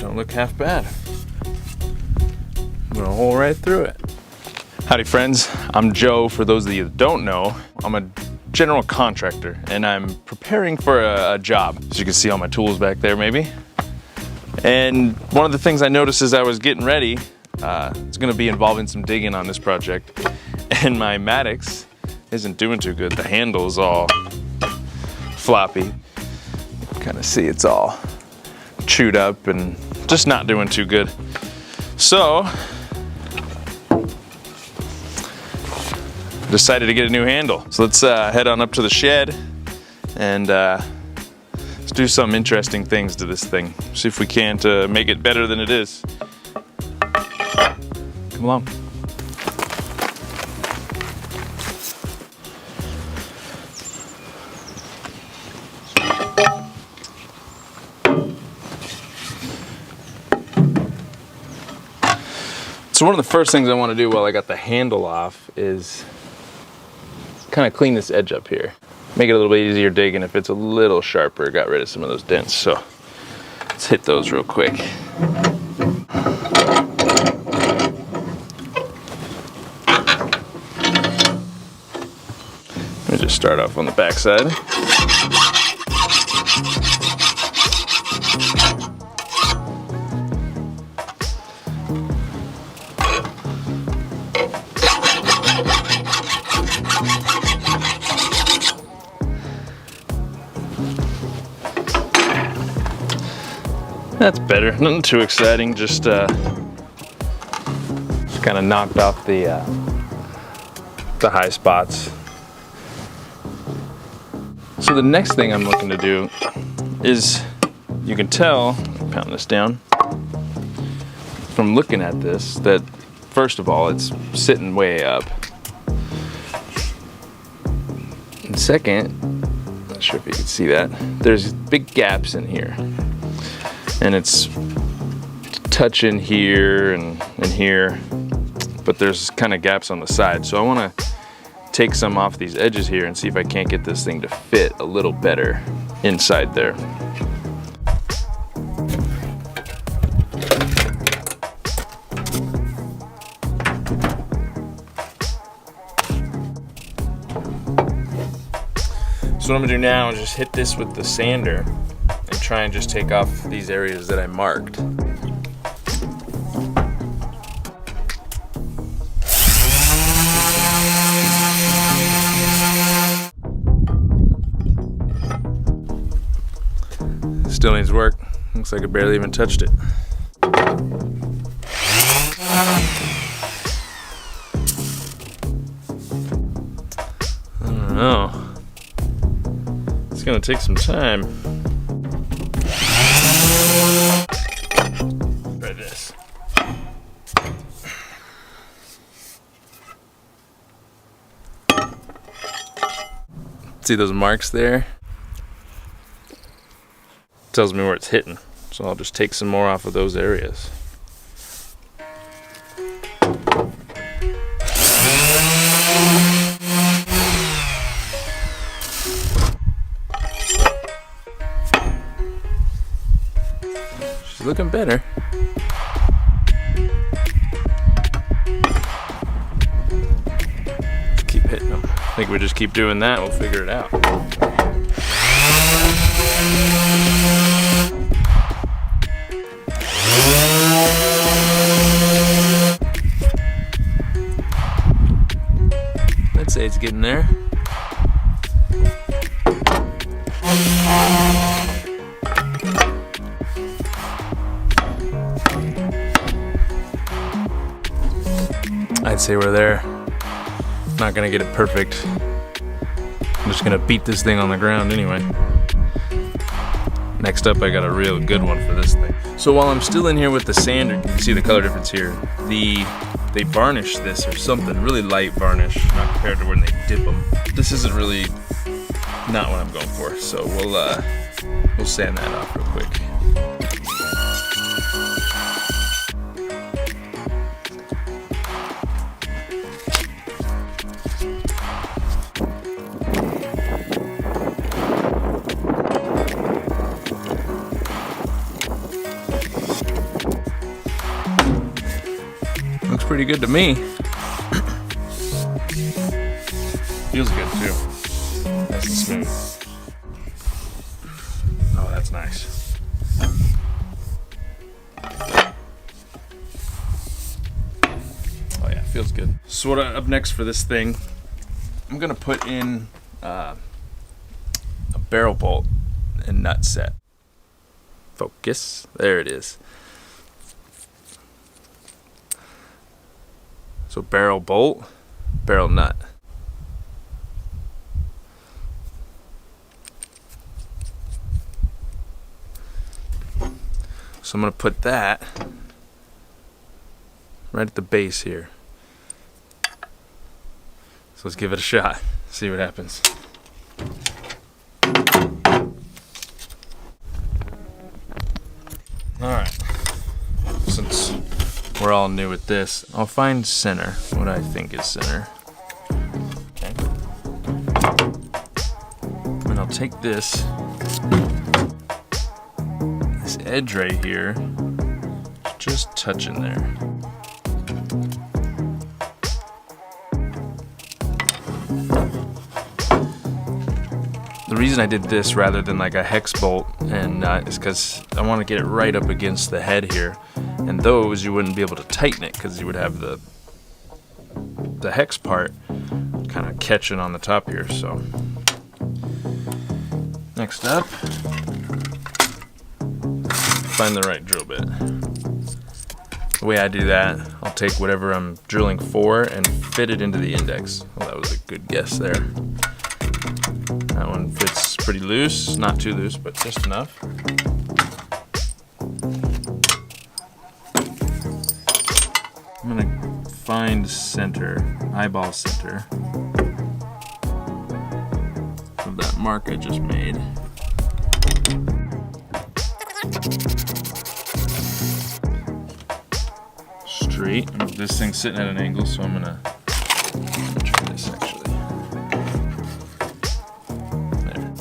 don't look half bad. I'm gonna hole right through it. Howdy friends, I'm Joe. For those of you that don't know, I'm a general contractor and I'm preparing for a job. As you can see all my tools back there maybe. And one of the things I noticed as I was getting ready, it's gonna be involving some digging on this project. And my Maddox isn't doing too good. The handle is all floppy. Kind of see it's all chewed up and just not doing too good. So, decided to get a new handle. So let's head on up to the shed and let's do some interesting things to this thing. See if we can't make it better than it is. Come along. So one of the first things I want to do while I got the handle off is kind of clean this edge up here. Make it a little bit easier digging if it's a little sharper. Got rid of some of those dents. So let's hit those real quick. Let me just start off on the back side. That's better, nothing too exciting, just kind of knocked off the high spots. So the next thing I'm looking to do is, you can tell, pound this down, from looking at this, that first of all, it's sitting way up. And second, not sure if you can see that, there's big gaps in here. And it's touching here and here, but there's kind of gaps on the side. So I want to take some off these edges here and see if I can't get this thing to fit a little better inside there. So what I'm gonna do now is just hit this with the sander and try and just take off these areas that I marked. Still needs work. Looks like I barely even touched it. I don't know. It's gonna take some time. Try this. See those marks there? Tells me where it's hitting, so I'll just take some more off of those areas. She's looking better. Let's keep hitting them. I think we just keep doing that, we'll figure it out. I'd say it's getting there. I'd say we're there. Not gonna get it perfect. I'm just gonna beat this thing on the ground anyway. Next up, I got a real good one for this thing. So while I'm still in here with the sander, you can see the color difference here. They varnish this or something, really light varnish, not compared to when they dip them. This isn't really not what I'm going for, so we'll sand that off real quick. Looks pretty good to me. Feels good too. Nice and smooth. Oh, that's nice. Oh yeah, feels good. So what up next for this thing, I'm gonna put in a barrel bolt and nut set. Focus, there it is. So barrel bolt, barrel nut. So I'm gonna put that right at the base here. So let's give it a shot, see what happens. Alright, since we're all new at this, I'll find center, what I think is center. Okay. And I'll take this edge right here, just touch in there. The reason I did this rather than like a hex bolt and nut is because I want to get it right up against the head here, and those you wouldn't be able to tighten it because you would have the hex part kind of catching on the top here. So next up, find the right drill bit. The way I do that, I'll take whatever I'm drilling for and fit it into the index. Well, that was a good guess there. That one fits pretty loose, not too loose, but just enough. I'm gonna find center, eyeball center of that mark I just made. Straight. This thing's sitting at an angle, so I'm gonna try this actually. There.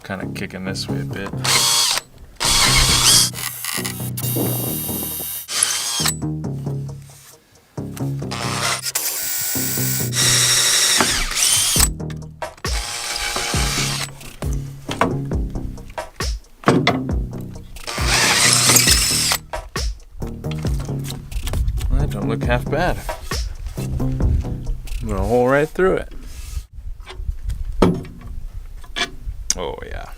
Kind of kicking this way a bit. Don't look half bad. I'm gonna hole right through it. Oh yeah.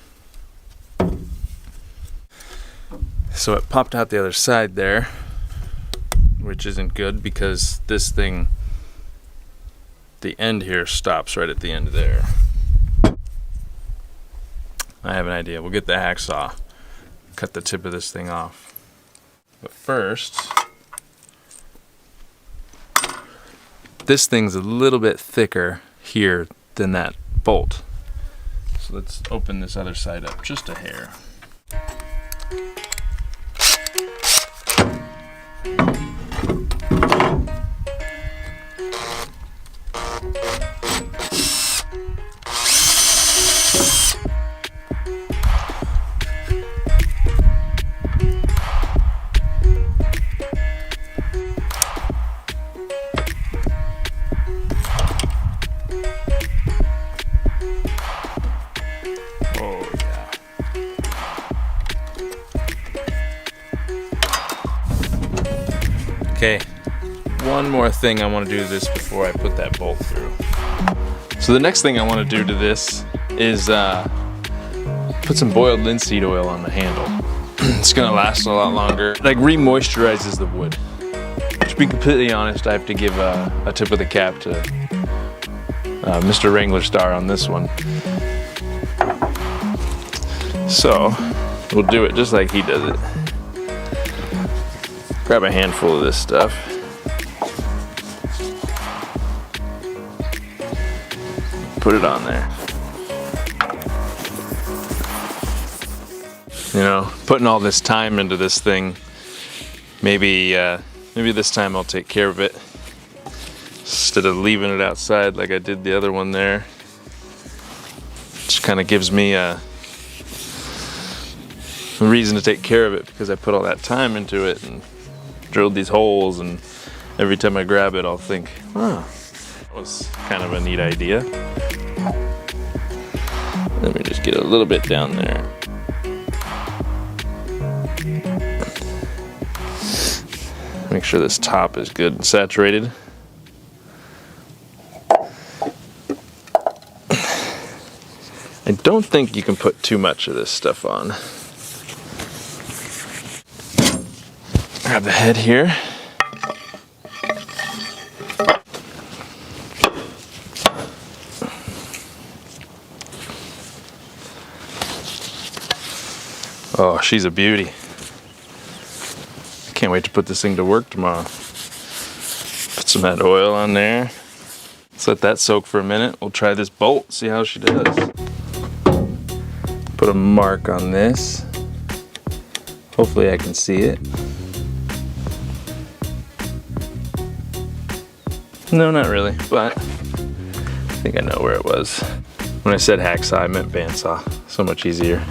So it popped out the other side there, which isn't good because this thing, the end here stops right at the end there. I have an idea. We'll get the hacksaw, cut the tip of this thing off. But first, this thing's a little bit thicker here than that bolt. So let's open this other side up just a hair. Okay, one more thing I want to do to this before I put that bolt through. So the next thing I want to do to this is put some boiled linseed oil on the handle. It's gonna last a lot longer. Like re-moisturizes the wood. To be completely honest, I have to give a tip of the cap to Mr. Wrangler Star on this one. So we'll do it just like he does it. Grab a handful of this stuff. Put it on there. You know, putting all this time into this thing, maybe this time I'll take care of it instead of leaving it outside like I did the other one there. Just kind of gives me a reason to take care of it because I put all that time into it and drilled these holes, and every time I grab it I'll think, oh, that was kind of a neat idea. Let me just get a little bit down there. Make sure this top is good and saturated. I don't think you can put too much of this stuff on. Grab the head here. Oh, she's a beauty. Can't wait to put this thing to work tomorrow. Put some of that oil on there. Let's let that soak for a minute. We'll try this bolt, see how she does. Put a mark on this. Hopefully I can see it. No, not really, but I think I know where it was. When I said hacksaw, I meant bandsaw. So much easier.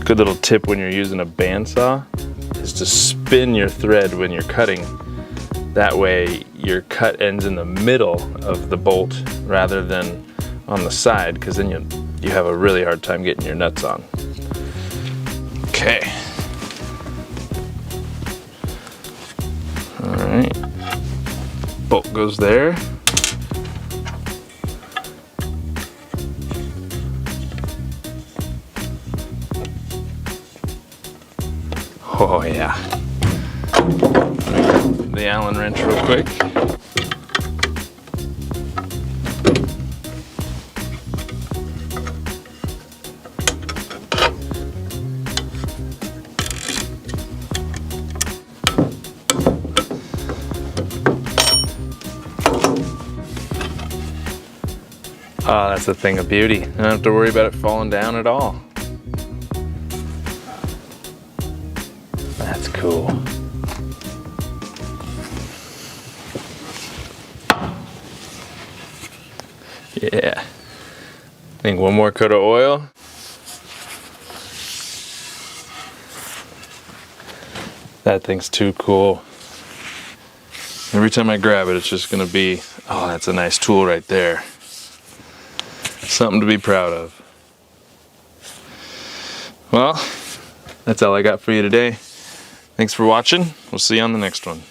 Good little tip when you're using a bandsaw is to spin your thread when you're cutting. That way your cut ends in the middle of the bolt rather than on the side, because then you have a really hard time getting your nuts on. Okay. All right. Bolt goes there. Oh yeah. The Allen wrench real quick. Oh, that's a thing of beauty. I don't have to worry about it falling down at all. That's cool. Yeah. I think one more coat of oil. That thing's too cool. Every time I grab it, it's just gonna be, oh, that's a nice tool right there. Something to be proud of. Well, that's all I got for you today. Thanks for watching. We'll see you on the next one.